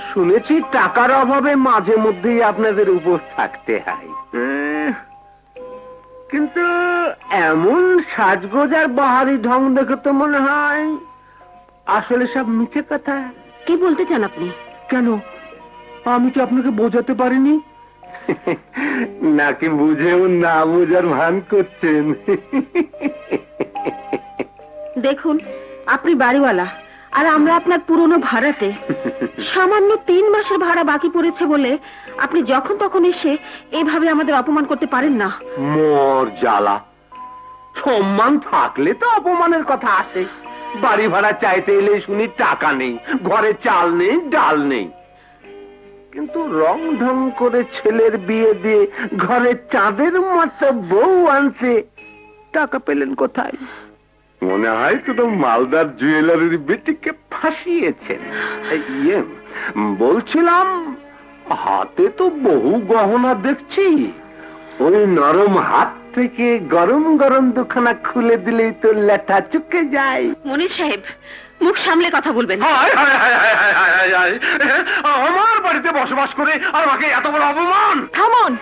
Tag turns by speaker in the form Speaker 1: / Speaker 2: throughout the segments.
Speaker 1: শুনেছি টাকার অভাবে মাঝে মধ্যেই আপনাদের উপর থাকতে হয়। কিন্তু এমন সাজগোজ আর বাহারি ঢং দেখে তো মনে হয় আসলে সব মিথ্যে কথা।
Speaker 2: কি বলতে চান আপনি?
Speaker 1: কেন, আমি কি আপনাকে বোঝাতে পারিনি? নাকি বুঝেও না বুঝার ভান করছেন?
Speaker 2: দেখুন, আপনি বাড়িওয়ালা আর আমরা আপনার পুরনো ভাড়াটে। সামান্য 3 মাসের ভাড়া বাকি পড়েছে বলে আপনি যখন তখন এসে এভাবে আমাদের অপমান করতে পারেন না।
Speaker 1: মোর জ্বালা, সম্মান থাকলে তো অপমানের কথা আসে। বাড়ি ভাড়া চাইতে এলে শুনি টাকা নেই, ঘরে চাল নেই, ডাল নেই। কিন্তু রং ঢং করে ছেলের বিয়ে দিয়ে ঘরে চাঁদের মতো বউ আনছে, টাকা পেলেন কোথায়? মনে হয় শুধু মালদার জুয়েলারির বেটিকে ফাঁসিয়েছেন। ইয়ে বলছিলাম, হাতে তো বহু গহনা দেখছি, ওই নরম হাত থেকে গরম গরম দুখানা খুলে দিলেই তো লেঠা চুকে যায়।
Speaker 2: মনির সাহেব, মুখ সামলে কথা বলবেন।
Speaker 1: আমার বাড়িতে বসবাস করে আমাকে এত বড় অপমান!
Speaker 2: থামুন।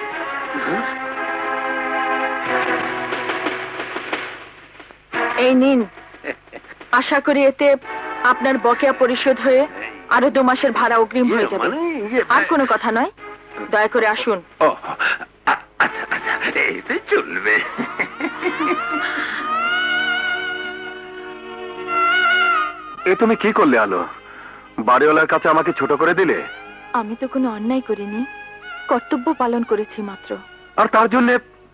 Speaker 2: এই নিন, আশা করি এতে আপনার বকেয়া পরিশোধ হয়ে আরো 2 মাসের ভাড়া অগ্রিম হয়ে যাবে। আর কোনো কথা নয়, দয়া করে আসুন।
Speaker 1: আচ্ছা আচ্ছা, এইতে চলবে। এ তুমি কি করলে আলো? বাড়িওয়ালার কাছে আমাকে ছোট করে দিলে।
Speaker 2: আমি তো কোনো অন্যায় করিনি, কর্তব্য পালন করেছি মাত্র।
Speaker 1: আর তার জন্য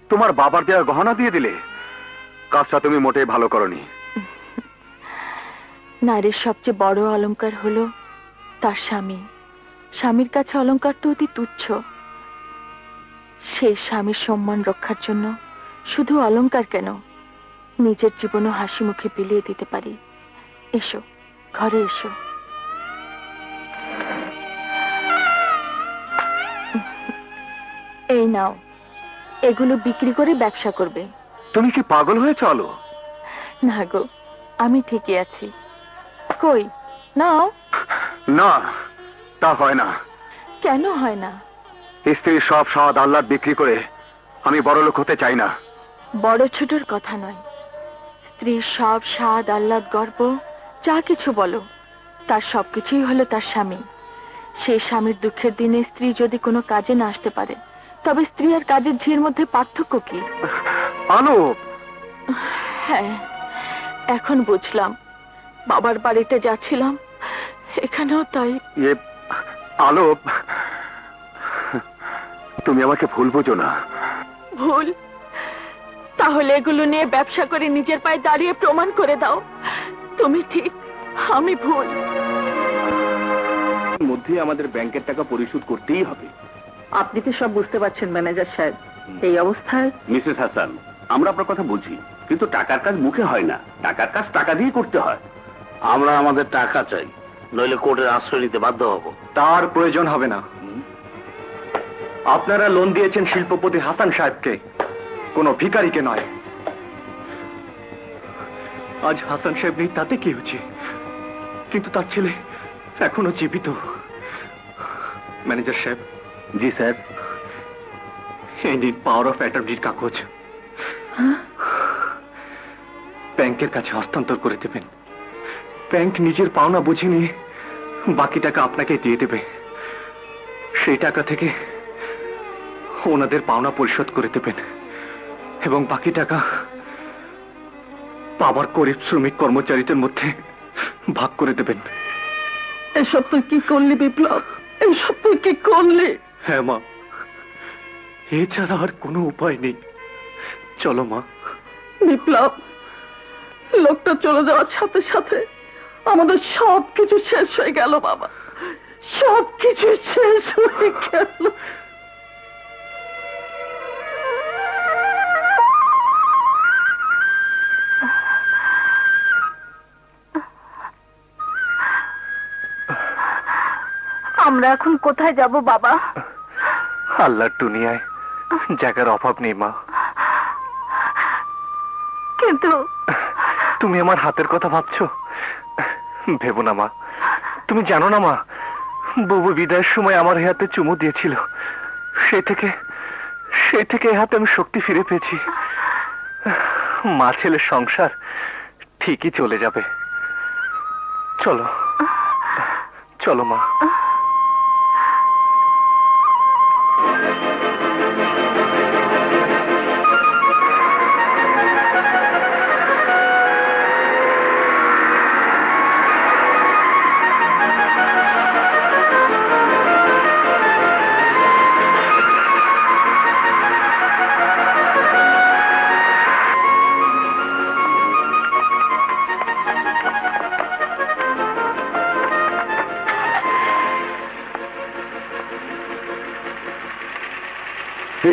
Speaker 1: তোমার বাবার দেওয়া গহনা দিয়ে দিলে? কাজটা তুমি মোটেই ভালো করনি।
Speaker 2: নারীর সবচেয়ে বড় অলংকার হলো তার স্বামী। স্বামীর কাছে অলংকার তো অতি তুচ্ছ। সেই স্বামীর সম্মান রক্ষার জন্য শুধু অলংকার কেন, নিজের জীবনও হাসি মুখে বিলিয়ে দিতে পারি। এসো, ঘরে এসো। এই নাও, এগুলো বিক্রি করে ব্যবসা করবে।
Speaker 1: তুমি কি পাগল হয়ে চলো?
Speaker 2: না গো, আমি ঠিকই আছি। কই নাও।
Speaker 1: না, তা হয় না।
Speaker 2: কেন হয় না?
Speaker 1: স্ত্রীর সব স্বাদ আহ্লাদ বিক্রি করে আমি বড়লোক হতে চাই না।
Speaker 2: বড় ছোটর কথা নয়, স্ত্রীর সব স্বাদ আহ্লাদ গর্ব যা কিছু বলো, তার সবকিছুই হলো তার স্বামী। সেই স্বামীর দুঃখের দিনে স্ত্রী যদি কোনো কাজে না আসতে পারে, তবে স্ত্রী আর কাজের ঝির মধ্যে পার্থক্য কি?
Speaker 1: আলো,
Speaker 2: হ্যাঁ, এখন বুঝলাম। বাবার বাড়িতে যাচ্ছিলাম, এখানেও তাই।
Speaker 1: আলো, তুমি আমাকে ভুল বোঝো না।
Speaker 2: ভুল? তাহলে এগুলো নিয়ে ব্যবসা করে নিজের পায়ে দাঁড়িয়ে প্রমাণ করে দাও তুমি ঠিক, আমি ভুল।
Speaker 1: মধ্যে আমাদের ব্যাংকের টাকা পরিশোধ করতেই হবে।
Speaker 2: আপনি তো সব বুঝতে পারছেন ম্যানেজার সাহেব। এই অবস্থায়
Speaker 1: মিসেস হাসান, আমরা আপনার কথা বুঝি, কিন্তু টাকার কাজ মুখে হয় না, টাকার কাজ টাকা দিয়ে করতে হয়। আমরা আমাদের টাকা চাই, নইলে কোর্টের আশ্রয় নিতে বাধ্য হব। তার প্রয়োজন হবে না। আপনারা লোন দিয়েছেন শিল্পপতি হাসান সাহেবকে, কোনো ভিখারিকে নয়। আজ হাসান সাহেব নেই তাতে কি হচ্ছে, কিন্তু তার ছেলে এখনো জীবিত। ম্যানেজার সাহেব। জি স্যার। এই নিন পাওয়ার অফ অ্যাটর্নির কাগজ, ব্যাংকের কাছে হস্তান্তর করে দেবেন। ব্যাংক নিজের পাওনা বুঝে নিয়ে বাকি টাকা আপনাকে দিয়ে দেবে। সেই টাকা থেকে ওনাদের পাওনা পরিশোধ করে দেবেন এবং বাকি টাকা বাবার গরিব শ্রমিক কর্মচারীদের মধ্যে ভাগ করে দেবেন।
Speaker 2: এসব তুই কি করলি বিপ্লব? এসব তুই কি করলি?
Speaker 1: হ্যাঁ মা, এছাড়া আর কোনো উপায় নেই। চলো মা।
Speaker 2: বিপ্লব, লোকটা চলে যাওয়ার সাথে সাথে আমাদের সবকিছু শেষ হয়ে গেল বাবা, সবকিছু শেষ হয়ে গেল। আমরা এখন কোথায় যাব বাবা?
Speaker 1: আল্লাহর দুনিয়ায় জায়গার অভাব নেই মা,
Speaker 2: কিন্তু
Speaker 1: তুমি আমার হাতের কথা ভাবছো? ভেবো না মা, তুমি জানো না মা,
Speaker 3: বুবু বিদায়ের সময় আমার হাতে চুমু দিয়েছিল, সেই থেকে এই হাতে আমি শক্তি ফিরে পেয়েছি। মা ছেলের সংসার ঠিকই চলে যাবে। চলো চলো মা।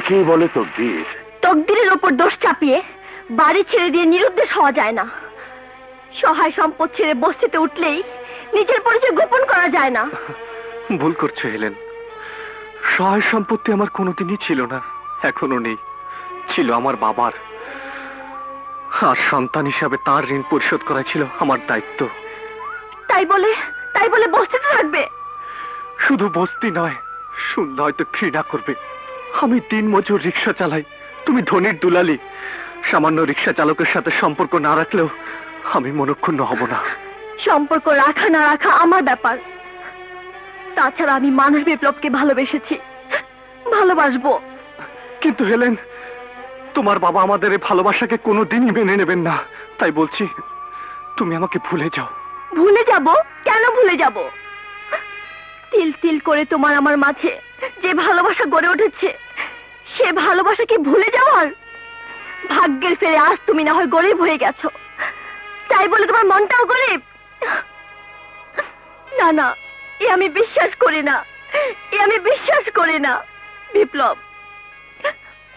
Speaker 1: কি বলে তকদির?
Speaker 4: তকদিরের ওপর দোষ চাপিয়ে বাড়ি ছেড়ে দিয়ে নিরুদ্দেশ হওয়া যায় না। সহায় সম্পদ ছেড়ে বস্তিতে উঠলেই নিজের পরিচয় গোপন করা যায় না।
Speaker 3: ভুল করছো হেলেন। সহায় সম্পত্তি আমার কোনোদিনই ছিল না, এখনো নেই। ছিল আমার বাবার, আর সন্তান হিসাবে তার ঋণ পরিশোধ করা ছিল আমার দায়িত্ব।
Speaker 4: তাই বলে বস্তিতে থাকবে?
Speaker 3: শুধু বস্তি নয়, শুনলে হয়তো ঘৃণা করবে। আমি দিন মজুর রিক্সা চালাই, তুমি ধনির দুলালি। সামান্য রিক্সা চালকের সাথে সম্পর্ক না রাখলেও আমি মনক্ষুণ্ণ হব না।
Speaker 4: সম্পর্ক রাখা না রাখা আমার ব্যাপার। তাছাড়া আমি মানুষ বিপ্লবকে ভালোবেসেছি, ভালোবাসবো।
Speaker 3: কিন্তু হেলেন, তোমার বাবা আমাদের এই ভালোবাসাকে কোনোদিনই মেনে নেবেন না। তাই বলছি, তুমি আমাকে ভুলে যাও।
Speaker 4: ভুলে যাব? কেন ভুলে যাব? তিল তিল করে তোমার আমার মাঝে যে ভালোবাসা গড়ে উঠেছে, সে ভালোবাসা কি ভুলে যাওয়ার? ভাগ্যের ফেরে আজ তুমি না হয় গরিব হয়ে গেছো, তাই বলে তোমার মনটাও গরিব? না না, এ আমি বিশ্বাস করি না, এ আমি বিশ্বাস করি না। বিপ্লব,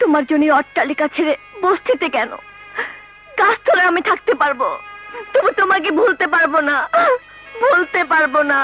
Speaker 4: তোমার জন্য অট্টালিকা ছেড়ে বস্তিতে কেন, গাছতলায় আমি থাকতে পারবো, তবু তোমাকে ভুলতে পারবো না, ভুলতে পারবো না।